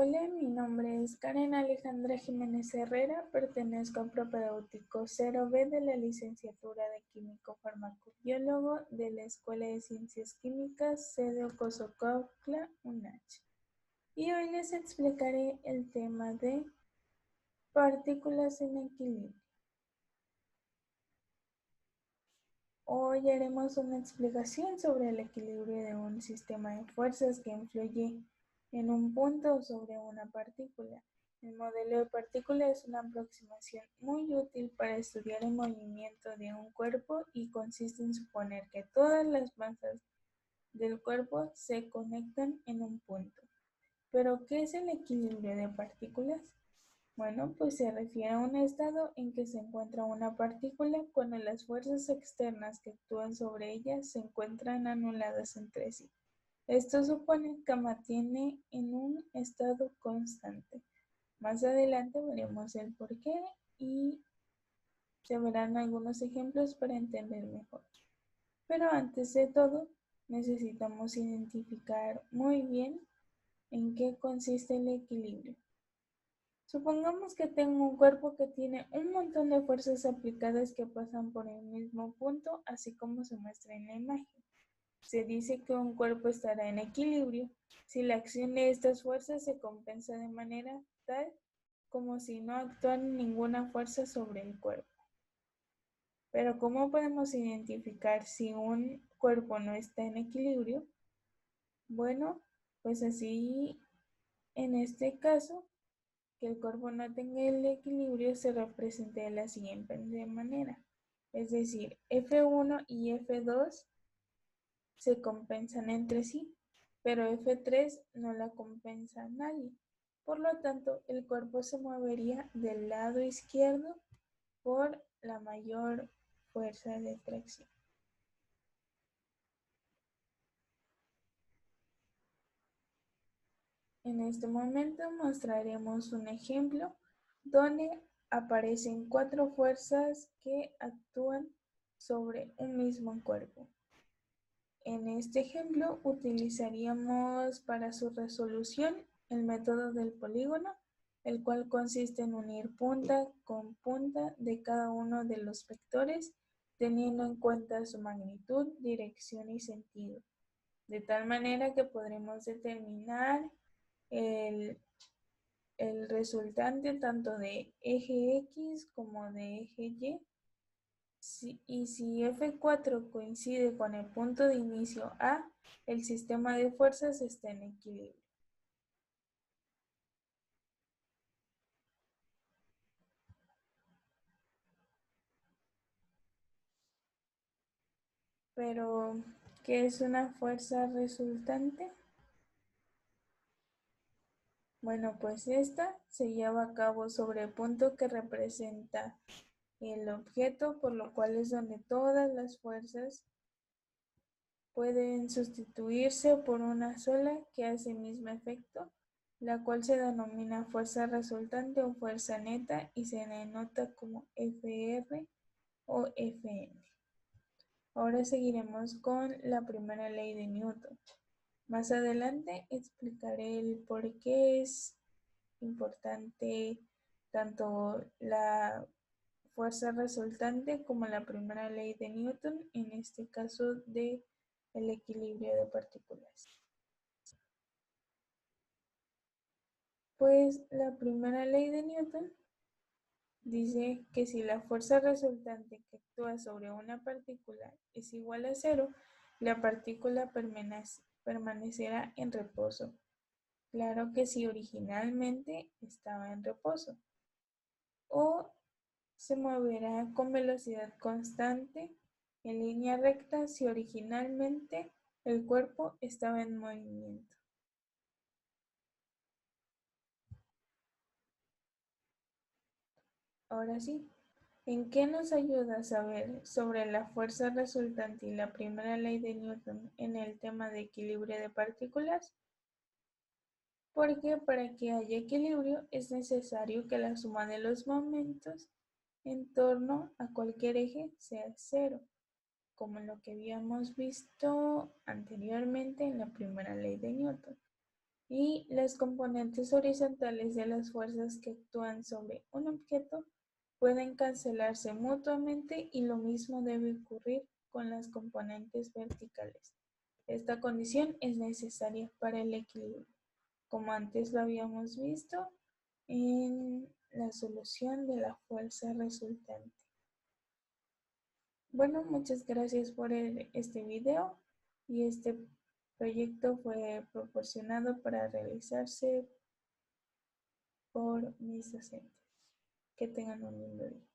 Hola, mi nombre es Karen Alejandra Jiménez Herrera, pertenezco al propedéutico 0B de la licenciatura de Químico Farmacobiólogo de la Escuela de Ciencias Químicas, sede Ocosocuautla, UNACH. Y hoy les explicaré el tema de partículas en equilibrio. Hoy haremos una explicación sobre el equilibrio de un sistema de fuerzas que influye en un punto sobre una partícula. El modelo de partícula es una aproximación muy útil para estudiar el movimiento de un cuerpo y consiste en suponer que todas las masas del cuerpo se conectan en un punto. ¿Pero qué es el equilibrio de partículas? Bueno, pues se refiere a un estado en que se encuentra una partícula cuando las fuerzas externas que actúan sobre ella se encuentran anuladas entre sí. Esto supone que mantiene en un estado constante. Más adelante veremos el porqué y se verán algunos ejemplos para entender mejor. Pero antes de todo, necesitamos identificar muy bien en qué consiste el equilibrio. Supongamos que tengo un cuerpo que tiene un montón de fuerzas aplicadas que pasan por el mismo punto, así como se muestra en la imagen. Se dice que un cuerpo estará en equilibrio si la acción de estas fuerzas se compensa de manera tal como si no actuara ninguna fuerza sobre el cuerpo. Pero ¿cómo podemos identificar si un cuerpo no está en equilibrio? Bueno, pues así, en este caso, que el cuerpo no tenga el equilibrio se representa de la siguiente manera. Es decir, F1 y F2 se compensan entre sí, pero F3 no la compensa a nadie. Por lo tanto, el cuerpo se movería del lado izquierdo por la mayor fuerza de tracción. En este momento mostraremos un ejemplo donde aparecen 4 fuerzas que actúan sobre un mismo cuerpo. En este ejemplo utilizaríamos para su resolución el método del polígono, el cual consiste en unir punta con punta de cada uno de los vectores, teniendo en cuenta su magnitud, dirección y sentido, de tal manera que podremos determinar el resultante tanto de eje X como de eje Y. Y si F4 coincide con el punto de inicio A, el sistema de fuerzas está en equilibrio. Pero, ¿qué es una fuerza resultante? Bueno, pues esta se lleva a cabo sobre el punto que representa el objeto, por lo cual es donde todas las fuerzas pueden sustituirse por una sola que hace el mismo efecto, la cual se denomina fuerza resultante o fuerza neta y se denota como Fr o Fn. Ahora seguiremos con la primera ley de Newton. Más adelante explicaré el por qué es importante tanto la fuerza resultante como la primera ley de Newton, en este caso de el equilibrio de partículas. Pues la primera ley de Newton dice que si la fuerza resultante que actúa sobre una partícula es igual a cero, la partícula permanecerá en reposo. Claro que si originalmente estaba en reposo. O se moverá con velocidad constante en línea recta si originalmente el cuerpo estaba en movimiento. Ahora sí, ¿en qué nos ayuda saber sobre la fuerza resultante y la primera ley de Newton en el tema de equilibrio de partículas? Porque para que haya equilibrio es necesario que la suma de los momentos en torno a cualquier eje sea cero, como lo que habíamos visto anteriormente en la primera ley de Newton. Y las componentes horizontales de las fuerzas que actúan sobre un objeto pueden cancelarse mutuamente y lo mismo debe ocurrir con las componentes verticales. Esta condición es necesaria para el equilibrio, como antes lo habíamos visto en la solución de la fuerza resultante. Bueno, muchas gracias por este video y este proyecto fue proporcionado para realizarse por mis docentes. Que tengan un lindo día.